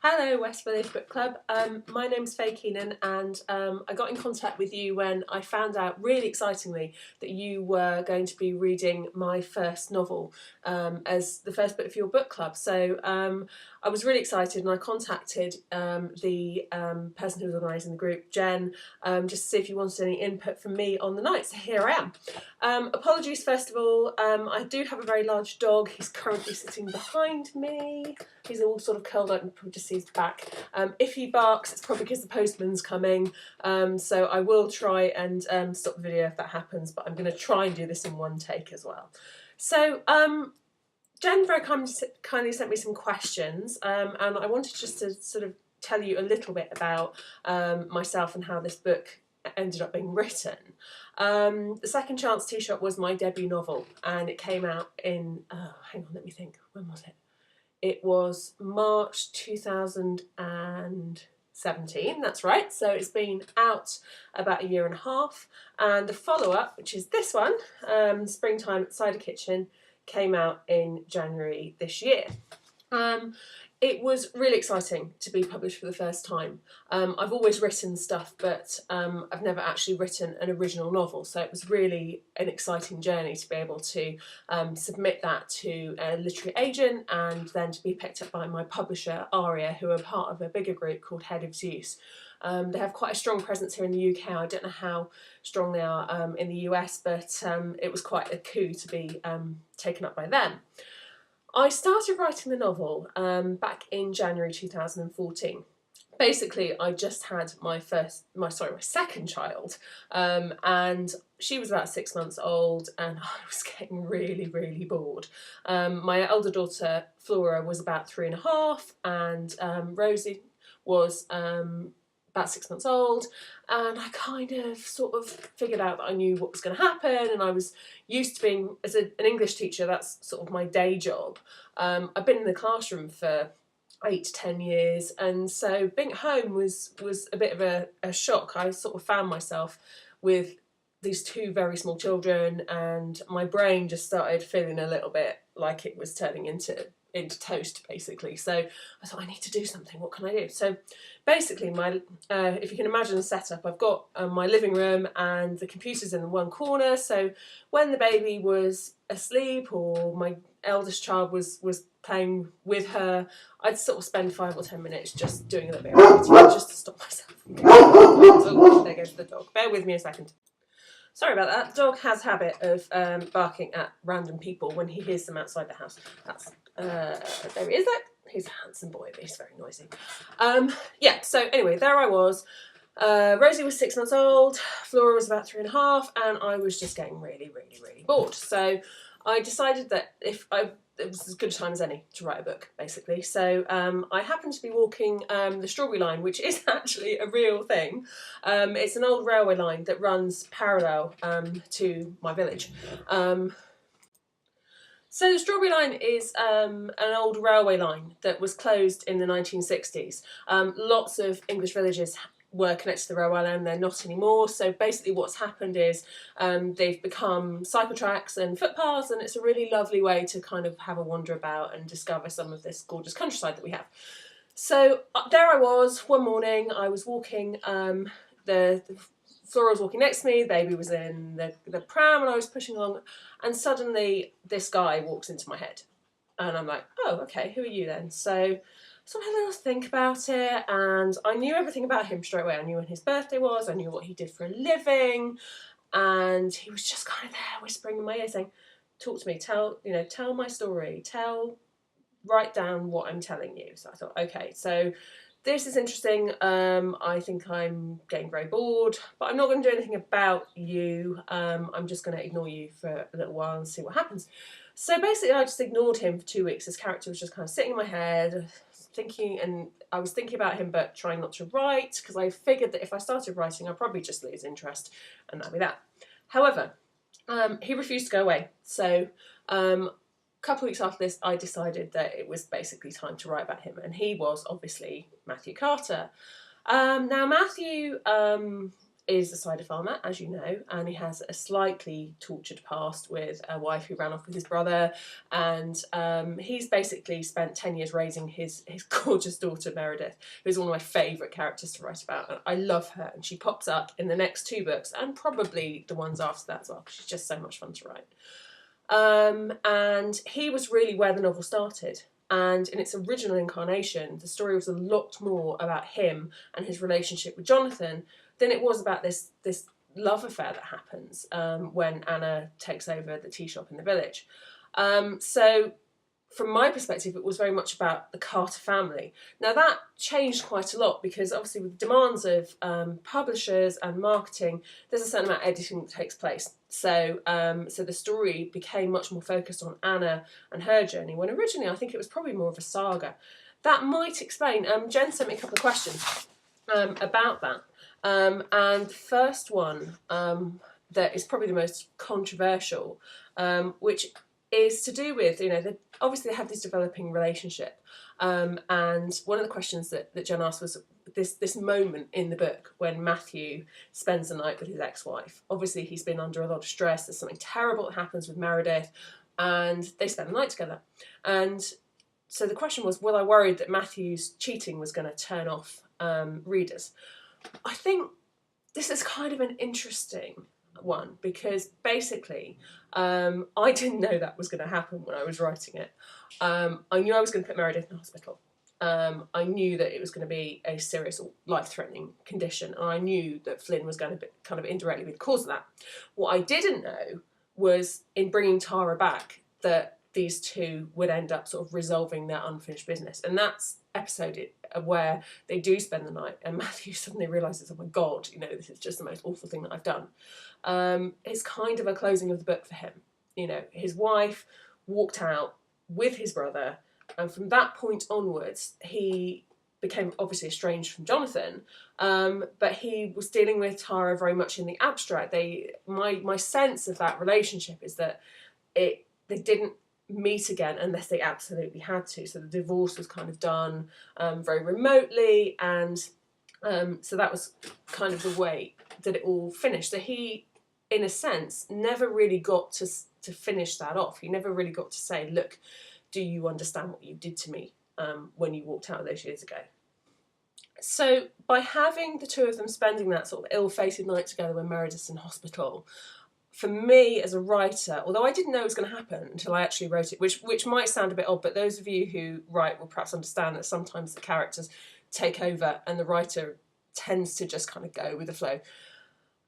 Hello, West Village Book Club. My name's Keenan, and I got in contact with you when I found out, really excitingly, that you were going to be reading my first novel as the first book for your book club. So I was really excited, and I contacted the person who was organising the group, Jen, just to see if you wanted any input from me on the night. So here I am. Apologies, first of all. I do have a very large dog. He's currently sitting behind me. He's all sort of curled up and probably just sees the back. If he barks, it's probably because the postman's coming. So I will try and stop the video if that happens, but I'm going to try and do this in one take as well. So Jen very kindly sent me some questions, and I wanted just to sort of tell you a little bit about myself and how this book ended up being written. The Second Chance Tea-Shop was my debut novel, and it came out in, hang on, let me think, when was it? It was March 2017, that's right, so it's been out about a year and a half, and the follow-up, which is this one, Springtime at Cider Kitchen, came out in January this year. It was really exciting to be published for the first time. I've always written stuff, but I've never actually written an original novel, so it was really an exciting journey to be able to submit that to a literary agent and then to be picked up by my publisher, Aria, who are part of a bigger group called Head of Zeus. They have quite a strong presence here in the UK. I don't know how strong they are in the US, but it was quite a coup to be taken up by them. I started writing the novel back in January 2014. Basically, I just had my second child, and she was about 6 months old, and I was getting really, really bored. My elder daughter, Flora, was about 3.5, and Rosie was about 6 months old, and I kind of sort of figured out that I knew what was going to happen, and I was used to being, as an English teacher, that's sort of my day job. I've been in the classroom for 8 to 10 years, and so being at home was a bit of a shock. I sort of found myself with these two very small children, and my brain just started feeling a little bit like it was turning into toast, basically. So I thought, I need to do something. What can I do? So basically, if you can imagine the setup, I've got my living room and the computer's in one corner. So when the baby was asleep or my eldest child was playing with her, I'd sort of spend 5 or 10 minutes just doing a little bit of writing just to stop myself from going. Oh, there goes the dog. Bear with me a second. Sorry about that. The dog has a habit of barking at random people when he hears them outside the house. That's there he is. He's a handsome boy, but he's very noisy. Yeah, so anyway, there I was. Rosie was 6 months old, Flora was about 3.5, and I was just getting really, really, really bored. So I decided that it was as good a time as any to write a book, basically. So I happened to be walking the Strawberry Line, which is actually a real thing. It's an old railway line that runs parallel to my village. So the Strawberry Line is an old railway line that was closed in the 1960s. Lots of English villages were connected to the railway line, they're not anymore. So basically what's happened is they've become cycle tracks and footpaths, and it's a really lovely way to kind of have a wander about and discover some of this gorgeous countryside that we have. So there I was, one morning, I was walking, Flora was walking next to me, the baby was in the pram, and I was pushing along, and suddenly this guy walks into my head. And I'm like, oh, okay, who are you then? So I had a little think about it, and I knew everything about him straight away. I knew when his birthday was, I knew what he did for a living, and he was just kind of there whispering in my ear saying, talk to me, tell my story, write down what I'm telling you. So I thought, okay, so this is interesting. I think I'm getting very bored, but I'm not going to do anything about you. I'm just going to ignore you for a little while and see what happens. So basically I just ignored him for 2 weeks. His character was just kind of sitting in my head, thinking, and I was thinking about him but trying not to write, because I figured that if I started writing I'd probably just lose interest, and that'd be that. However, he refused to go away. So a couple of weeks after this, I decided that it was basically time to write about him, and he was obviously Matthew Carter. Now Matthew is a cider farmer, as you know, and he has a slightly tortured past with a wife who ran off with his brother, and he's basically spent 10 years raising his gorgeous daughter Meredith, who's one of my favourite characters to write about, and I love her, and she pops up in the next 2 books, and probably the ones after that as well, because she's just so much fun to write. And he was really where the novel started. And in its original incarnation, the story was a lot more about him and his relationship with Jonathan than it was about this love affair that happens when Anna takes over the tea shop in the village. So from my perspective, it was very much about the Carter family. Now that changed quite a lot because obviously with the demands of publishers and marketing, there's a certain amount of editing that takes place. So so the story became much more focused on Anna and her journey, when originally I think it was probably more of a saga. That might explain, Jen sent me a couple of questions about that. And the first one that is probably the most controversial, which is to do with, obviously they have this developing relationship. And one of the questions that Jen asked was this moment in the book when Matthew spends the night with his ex-wife. Obviously he's been under a lot of stress, there's something terrible that happens with Meredith, and they spend the night together. And so the question was, I worried that Matthew's cheating was going to turn off readers? I think this is kind of an interesting one because basically I didn't know that was going to happen when I was writing it. I knew I was going to put Meredith in hospital. I knew that it was going to be a serious life-threatening condition, and I knew that Flynn was going to kind of indirectly be the cause of that. What I didn't know was in bringing Tara back that these two would end up sort of resolving their unfinished business, and that's episode where they do spend the night and Matthew suddenly realises, oh my god, this is just the most awful thing that I've done. It's kind of a closing of the book for him. His wife walked out with his brother, and from that point onwards he became obviously estranged from Jonathan, but he was dealing with Tara very much in the abstract. My sense of that relationship is that they didn't meet again unless they absolutely had to. So the divorce was kind of done very remotely, and so that was kind of the way that it all finished. So he, in a sense, never really got to finish that off. He never really got to say, look, do you understand what you did to me when you walked out those years ago? So by having the two of them spending that sort of ill-fated night together when Meredith's in hospital, for me as a writer, although I didn't know it was going to happen until I actually wrote it, which might sound a bit odd, but those of you who write will perhaps understand that sometimes the characters take over and the writer tends to just kind of go with the flow.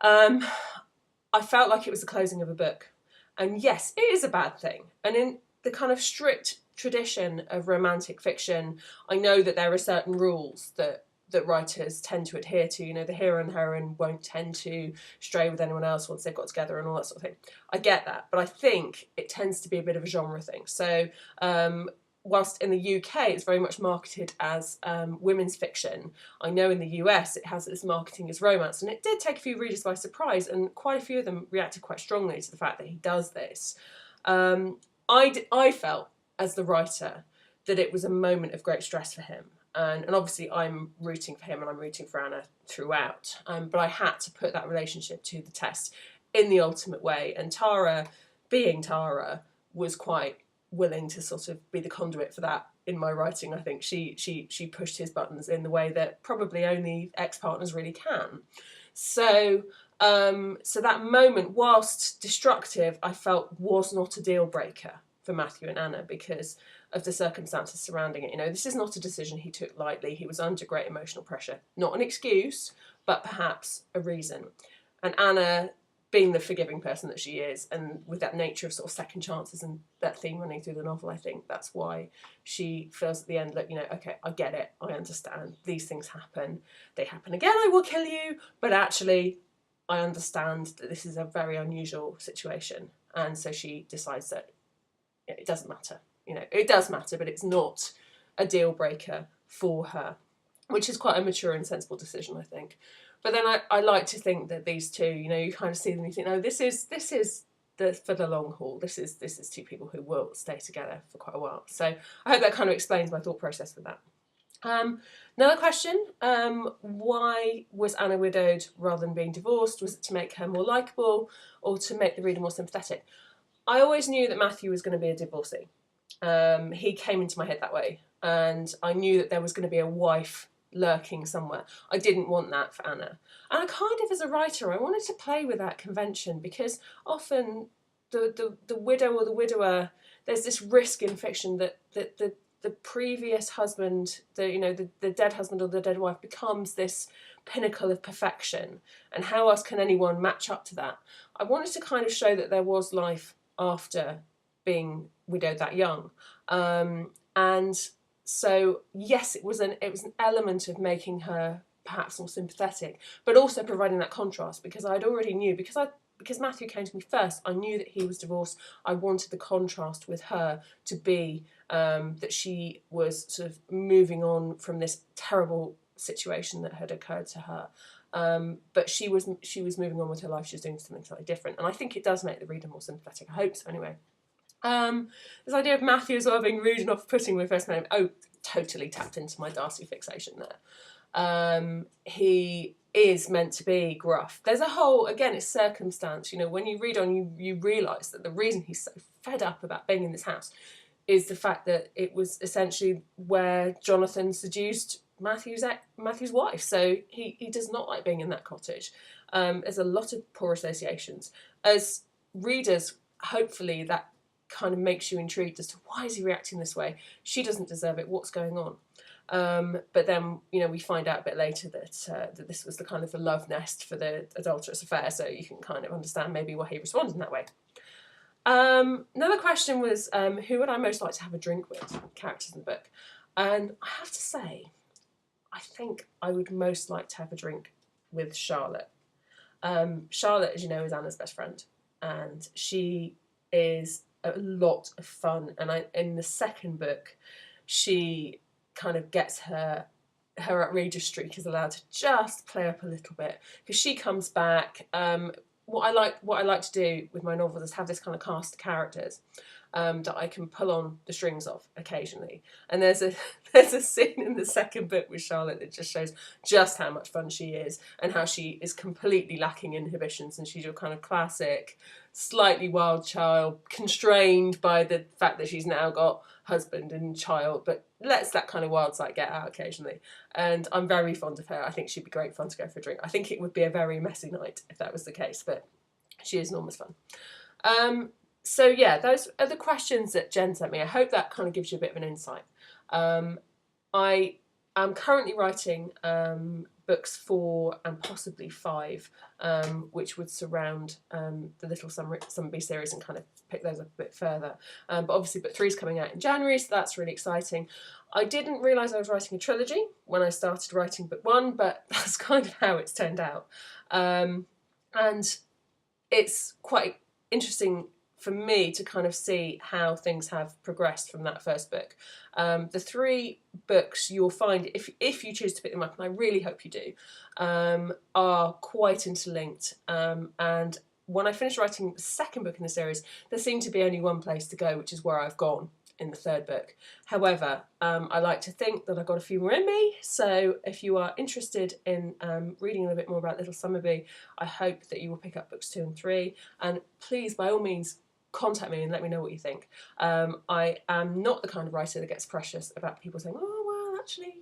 I felt like it was the closing of a book. And yes, it is a bad thing. And in the kind of strict tradition of romantic fiction, I know that there are certain rules that writers tend to adhere to. The hero and heroine won't tend to stray with anyone else once they've got together and all that sort of thing. I get that, but I think it tends to be a bit of a genre thing. So whilst in the UK it's very much marketed as women's fiction, I know in the US it has this marketing as romance, and it did take a few readers by surprise, and quite a few of them reacted quite strongly to the fact that he does this. I felt, as the writer, that it was a moment of great stress for him. And obviously I'm rooting for him and I'm rooting for Anna throughout. But I had to put that relationship to the test in the ultimate way. And Tara, being Tara, was quite willing to sort of be the conduit for that in my writing. I think she pushed his buttons in the way that probably only ex-partners really can. So that moment, whilst destructive, I felt was not a deal breaker for Matthew and Anna because of the circumstances surrounding it. This is not a decision he took lightly. He was under great emotional pressure. Not an excuse, but perhaps a reason. And Anna, being the forgiving person that she is, and with that nature of sort of second chances and that theme running through the novel, I think that's why she feels at the end, look, okay, I get it, I understand, these things happen, they happen again, I will kill you, but actually I understand that this is a very unusual situation. And so she decides that it doesn't matter. It does matter, but it's not a deal breaker for her, which is quite a mature and sensible decision, I think. But then I like to think that these two, you kind of see them and you think, no, this is for the long haul. This is two people who will stay together for quite a while. So I hope that kind of explains my thought process with that. Another question, why was Anna widowed rather than being divorced? Was it to make her more likeable or to make the reader more sympathetic? I always knew that Matthew was going to be a divorcee. He came into my head that way, and I knew that there was going to be a wife lurking somewhere. I didn't want that for Anna. And I kind of, as a writer, I wanted to play with that convention, because often the widow or the widower, there's this risk in fiction that the previous husband, the dead husband or the dead wife, becomes this pinnacle of perfection. And how else can anyone match up to that? I wanted to kind of show that there was life after being widowed that young. And so, yes, it was an element of making her perhaps more sympathetic, but also providing that contrast, because I'd already knew, because Matthew came to me first, I knew that he was divorced. I wanted the contrast with her to be that she was sort of moving on from this terrible situation that had occurred to her. But she was moving on with her life. She was doing something slightly different, and I think it does make the reader more sympathetic. I hope so, anyway. This idea of Matthew as well being rude and off-putting with first name. Oh, totally tapped into my Darcy fixation there. He is meant to be gruff. There's a whole, again, it's circumstance. When you read on, you realise that the reason he's so fed up about being in this house is the fact that it was essentially where Jonathan seduced Matthew's wife. So he does not like being in that cottage. There's a lot of poor associations. As readers, hopefully that kind of makes you intrigued as to why is he reacting this way. She doesn't deserve it. What's going on? But then, we find out a bit later that this was the kind of the love nest for the adulterous affair, so you can kind of understand maybe why he responded in that way. Another question was, who would I most like to have a drink with? Characters in the book. And I have to say, I think I would most like to have a drink with Charlotte. Charlotte, as you know, is Anna's best friend, and she is a lot of fun. And in the second book, she kind of gets her outrageous streak is allowed to just play up a little bit, because she comes back. What I like to do with my novels is have this kind of cast of characters that I can pull on the strings of occasionally. And there's a scene in the second book with Charlotte that just shows just how much fun she is, and how she is completely lacking inhibitions, and she's your kind of classic, slightly wild child, constrained by the fact that she's now got husband and child, but lets that kind of wild side get out occasionally. And I'm very fond of her. I think she'd be great fun to go for a drink. I think it would be a very messy night if that was the case, but she is enormous fun. So yeah, those are the questions that Jen sent me. I hope that kind of gives you a bit of an insight. I am currently writing books 4 and possibly 5, which would surround the Little Summerbee series and kind of pick those up a bit further. But obviously book 3 is coming out in January, so that's really exciting. I didn't realise I was writing a trilogy when I started writing book 1, but that's kind of how it's turned out. And it's quite interesting for me to kind of see how things have progressed from that first book. The 3 books you'll find, if you choose to pick them up, and I really hope you do, are quite interlinked. And when I finished writing the second book in the series, there seemed to be only one place to go, which is where I've gone in the third book. However, I like to think that I've got a few more in me, so if you are interested in reading a little bit more about Little Summerbee, I hope that you will pick up books 2 and 3, and please, by all means, contact me and let me know what you think. I am not the kind of writer that gets precious about people saying, oh, well, actually,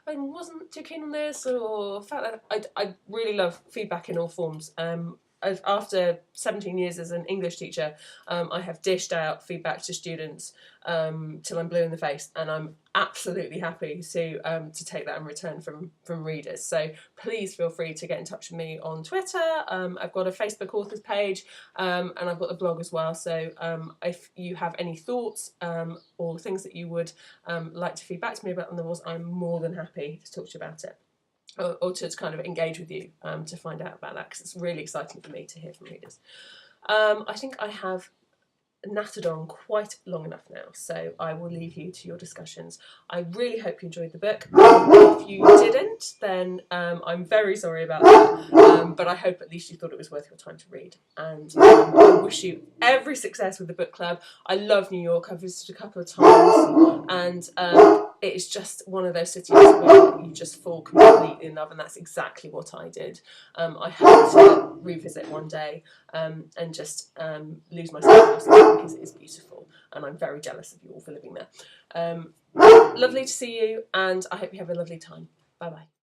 I wasn't too keen on this, or felt that. I really love feedback in all forms. After 17 years as an English teacher, I have dished out feedback to students till I'm blue in the face, and I'm absolutely happy to take that in return from readers. So please feel free to get in touch with me on Twitter. I've got a Facebook authors page, and I've got a blog as well. So if you have any thoughts or things that you would like to feed back to me about the novels, I'm more than happy to talk to you about it. Or to kind of engage with you to find out about that, because it's really exciting for me to hear from readers. I think I have nattered on quite long enough now, so I will leave you to your discussions. I really hope you enjoyed the book. If you didn't, then I'm very sorry about that, but I hope at least you thought it was worth your time to read. And I wish you every success with the book club. I love New York. I've visited a couple of times, and it is just one of those cities where you just fall completely in love, and that's exactly what I did. I hope to revisit one day and just lose myself because it is beautiful, and I'm very jealous of you all for living there. Lovely to see you, and I hope you have a lovely time. Bye bye.